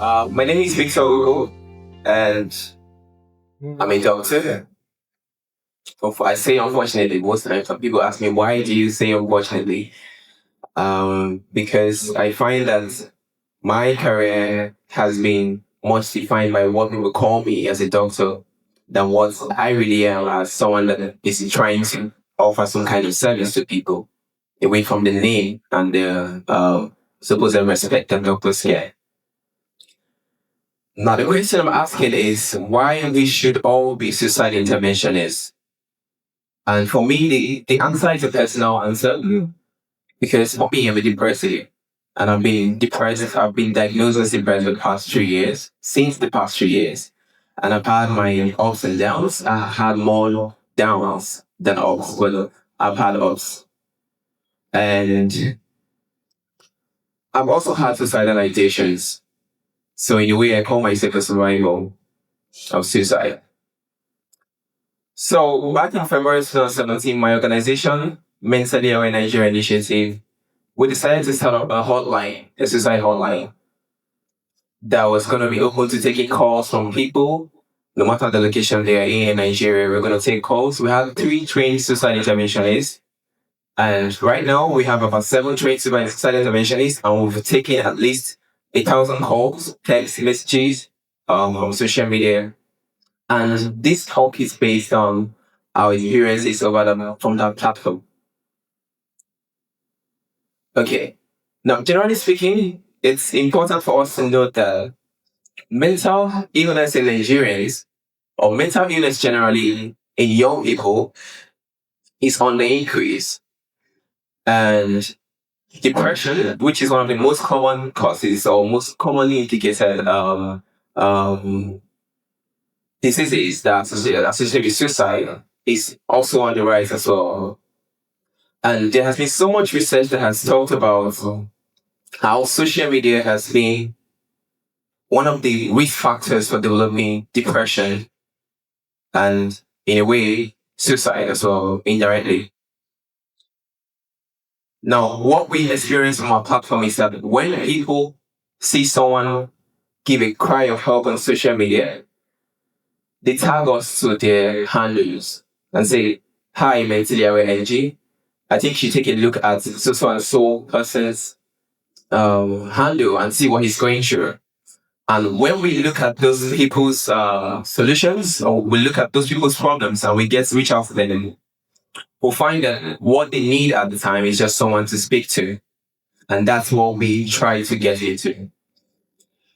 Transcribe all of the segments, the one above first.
My name is Victor Ugo, and I'm a doctor. I say unfortunately most times. Some people ask me, why do you say unfortunately? Because I find that my career has been much defined by what people call me as a doctor than what I really am as someone that is trying to offer some kind of service to people away from the name and the supposed respect that doctors get. Now, the question I'm asking is why we should all be suicide interventionists. And for me, the answer is a personal answer because for me, I'm a depressed and I've been diagnosed as depressed for the past 3 years, since the past 3 years. And I've had my ups and downs. I've had more downs than ups, but I've had ups. And I've also had suicidal ideations. So in a way, I call myself a survival of suicide. So back in February 2017, my organization, Mentally Aware Nigeria Initiative, we decided to start up a hotline, a suicide hotline, that was going to be open to taking calls from people, no matter the location they are in Nigeria. We're going to take calls. We have 3 trained suicide interventionists. And right now, we have about 7 trained suicide interventionists, and we've taken at least 1,000 calls, text messages, on social media. And this talk is based on our experiences from that platform. Okay. Now, generally speaking, it's important for us to note that mental illness in Nigerians, or mental illness generally in young people, is on the increase. And depression, which is one of the most common causes or most commonly indicated diseases that associated with suicide, is also on the rise as well. And there has been so much research that has talked about how social media has been one of the risk factors for developing depression and, in a way, suicide as well, indirectly. Now, what we experience on our platform is that when people see someone give a cry of help on social media, they tag us to their handles and say, "Hi, mentally aware energy. I think you should take a look at so and so person's handle and see what he's going through." And when we look at those people's solutions, or we look at those people's problems, and we get to reach out to them, we'll find that what they need at the time is just someone to speak to. And that's what we try to get into.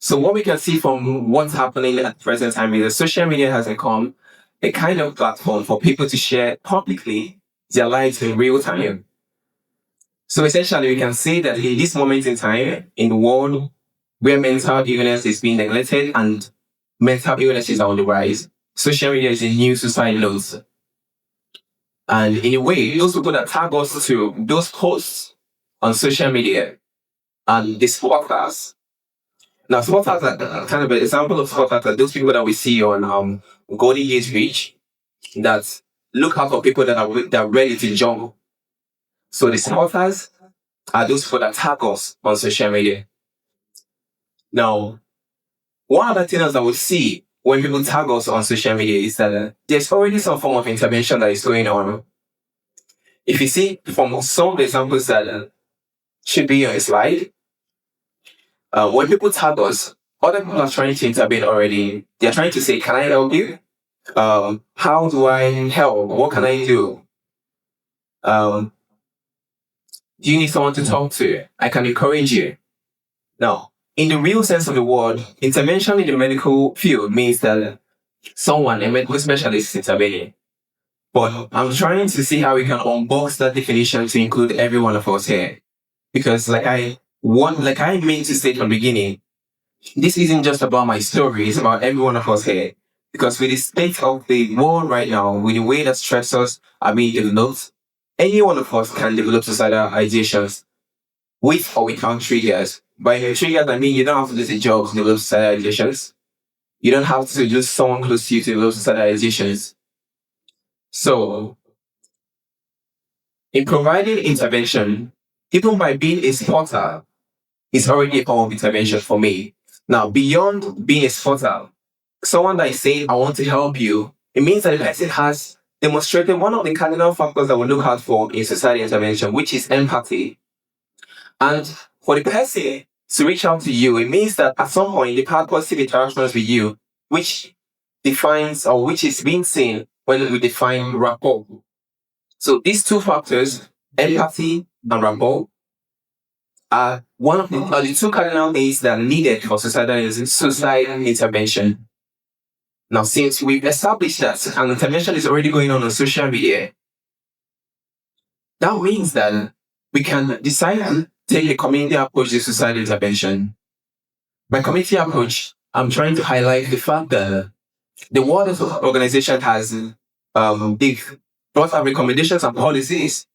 So what we can see from what's happening at the present time is that social media has become a kind of platform for people to share publicly their lives in real time. So essentially, we can see that in this moment in time, in the world where mental illness is being neglected and mental illness is on the rise, social media is a new suicide note. And in a way, those people that tag us to those posts on social media and they support us. Now, support us are kind of an example of support us are those people that we see on Golden Years Reach that look out for people that are ready to jump. So the supporters are those people that tag us on social media. Now, one of the things that we see when people tag us on social media is that there's already some form of intervention that is going on. If you see from some of the examples that should be on a slide, when people tag us, other people are trying to intervene already. They're trying to say, "Can I help you? How do I help? What can I do? Do you need someone to talk to? I can encourage you." Now, in the real sense of the word, intervention in the medical field means that someone, a medical specialist, is intervening. But I'm trying to see how we can unbox that definition to include every one of us here. Because like I meant to say from the beginning, this isn't just about my story, it's about every one of us here. Because with the state of the world right now, with the way that stressors are being developed, any one of us can develop suicidal ideations with or without triggers. By triggers, I mean you don't have to lose a job to develop suicidal ideations. You don't have to lose someone close to you to develop suicidal ideations. So, in providing intervention, even by being a supporter, is already a form of intervention for me. Now, beyond being a supporter, someone that is saying, I want to help you, it means that the person has demonstrated one of the cardinal factors that we look out for in society intervention, which is empathy. And for the person to reach out to you, it means that at some point they've had positive interactions with you, which defines or which is being seen when we define rapport. So these two factors, empathy and rapport, are the two cardinal things that are needed for societal intervention. Now, since we've established that an intervention is already going on social media, that means that we can decide to take a community approach to societal intervention. By community approach, I'm trying to highlight the fact that the World Health Organization has they've brought up recommendations and policies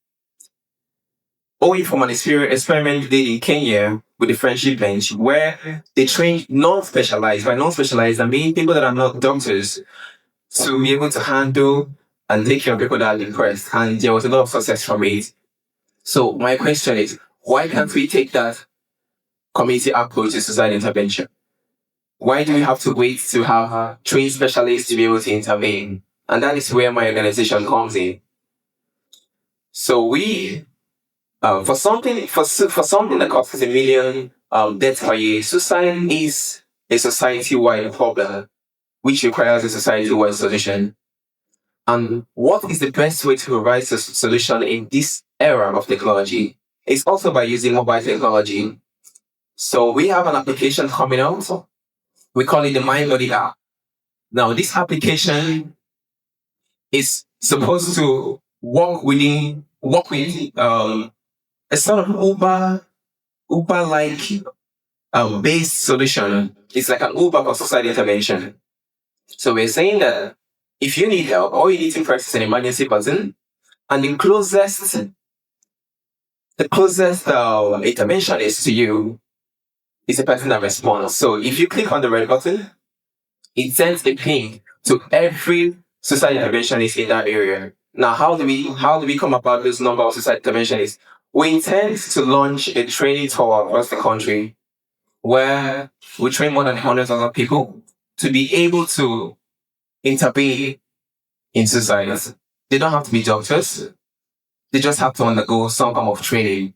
owing from an experiment they did in Kenya with the friendship bench, where they trained non-specialized. By non-specialized, I mean people that are not doctors, to be able to handle and take care of people that are depressed. And there was a lot of success from it. So my question is, why can't we take that community approach to society intervention? Why do we have to wait to have trained specialists to be able to intervene? And that is where my organization comes in. So we, for something that costs $1 million deaths per year, suicide is a society-wide problem, which requires a society-wide solution. And what is the best way to provide a solution in this era of technology? It's also by using mobile technology. So we have an application coming out. We call it the Mind Body app. Now, this application is supposed to work with a sort of Uber-like based solution. It's like an Uber for society intervention. So we're saying that if you need help, all you need to press is an emergency button, and the closest intervention is to you is the person that responds. So if you click on the red button, it sends a ping to every society interventionist in that area. Now, how do we come about this number of society interventionists? We intend to launch a training tour across the country where we train more than 100,000 people to be able to intervene in society. They don't have to be doctors. They just have to undergo some form of training.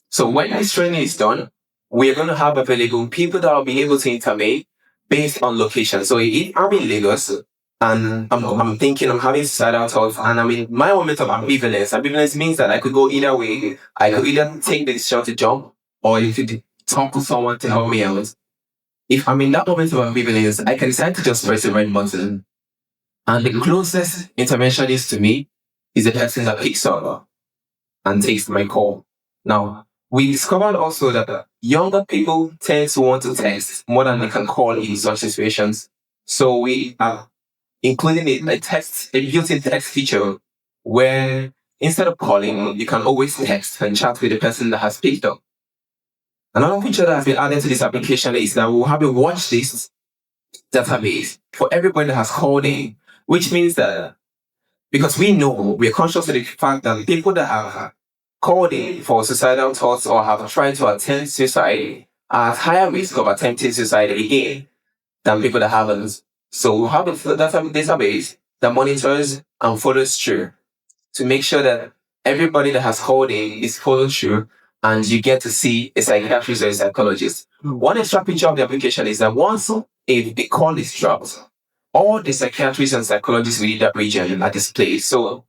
So when this training is done, we are going to have available people that will be able to intervene based on location. So if I'm in Lagos and I'm thinking I'm having suicidal thoughts and I'm in my moment of ambivalence. Ambivalence means that I could go either way. I could either take the decision to jump or you could talk to someone to help me out. If I'm in that moment of ambivalence, I can decide to just press the red button. And the closest interventionist to me is the person that picks up and takes my call. Now, we discovered also that younger people tend to want to text more than they can call in such situations. So we are including a built-in text feature where instead of calling, you can always text and chat with the person that has picked up. Another feature that has been added to this application is that we'll have a watch list database for everybody that has called in, which means that because we're conscious of the fact that people that have called in for suicidal thoughts or have tried to attempt suicide are at higher risk of attempting suicide again than people that haven't. So we'll have a database that monitors and follows through to make sure that everybody that has called in is followed through and you get to see a psychiatrist or a psychologist. One extra feature of the application is that once a call is dropped, all the psychiatrists and psychologists within that region are displayed. So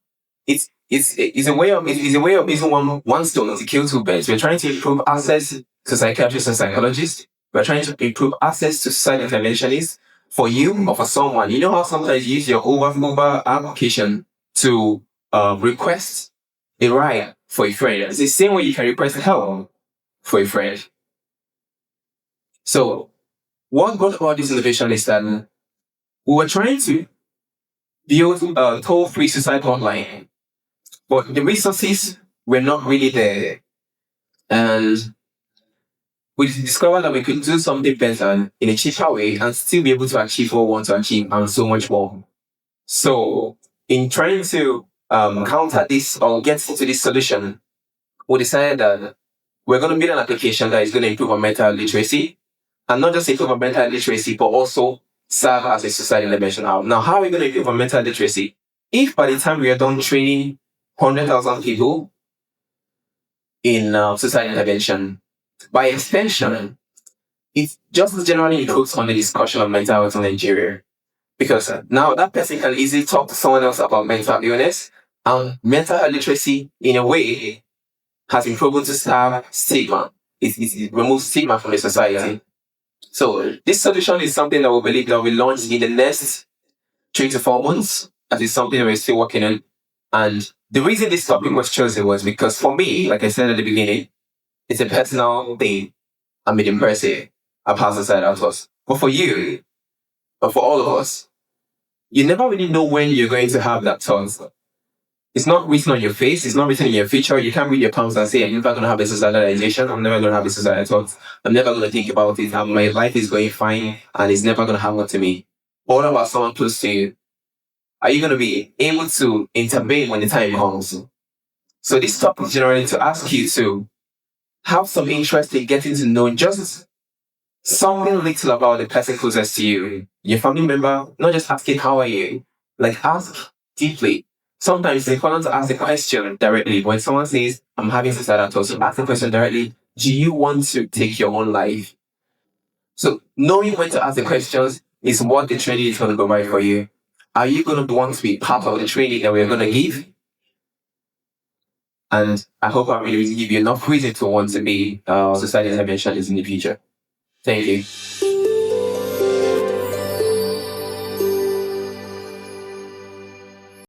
it's a way of using one stone to kill two birds. We're trying to improve access to psychiatrists and psychologists. We're trying to improve access to society interventionists for you or for someone. You know how sometimes you use your Uber application to request a ride for a friend. It's the same way you can request help for a friend. So what brought about this innovation is that we were trying to build a toll-free suicide hotline, but the resources were not really there. And we discovered that we could do something better in a cheaper way and still be able to achieve what we want to achieve and so much more. So in trying to counter this or get into this solution, we decided that we're going to build an application that is going to improve our mental literacy and not just improve on mental literacy, but also serve as a society intervention hub. Now, how are we going to improve on mental literacy? If by the time we are done training 100,000 people in society intervention, by extension, it just generally improves on the discussion of mental health in Nigeria. Because now that person can easily talk to someone else about mental illness, and mental health literacy, in a way, has been proven to serve stigma. It removes stigma from the society. So this solution is something that we believe that will be launched in the next 3 to 4 months. That is something that we're still working on. And the reason this topic was chosen was because for me, like I said at the beginning, it's a personal thing. I mean, in per se, a personal side of us. But for you, or for all of us, you never really know when you're going to have that thought. It's not written on your face. It's not written in your future. You can't read your palms and say, I'm never going to have a socialization. I'm never going to have a societal thought. I'm never going to think about it. My life is going fine and it's never going to happen to me. What about someone close to you? Are you going to be able to intervene when the time comes? So this topic is generally to ask you to have some interest in getting to know just something little about the person closest to you, your family member. Not just asking, how are you? Like, ask deeply. Sometimes it's important to ask the question directly. When someone says, I'm having suicidal thoughts, so ask the question directly, do you want to take your own life? So knowing when to ask the questions is what the training is going to provide for you. Are you going to want to be part of the training that we're going to give? And I hope I'm really give you enough reason to want to be society interventionist in the future. Thank you.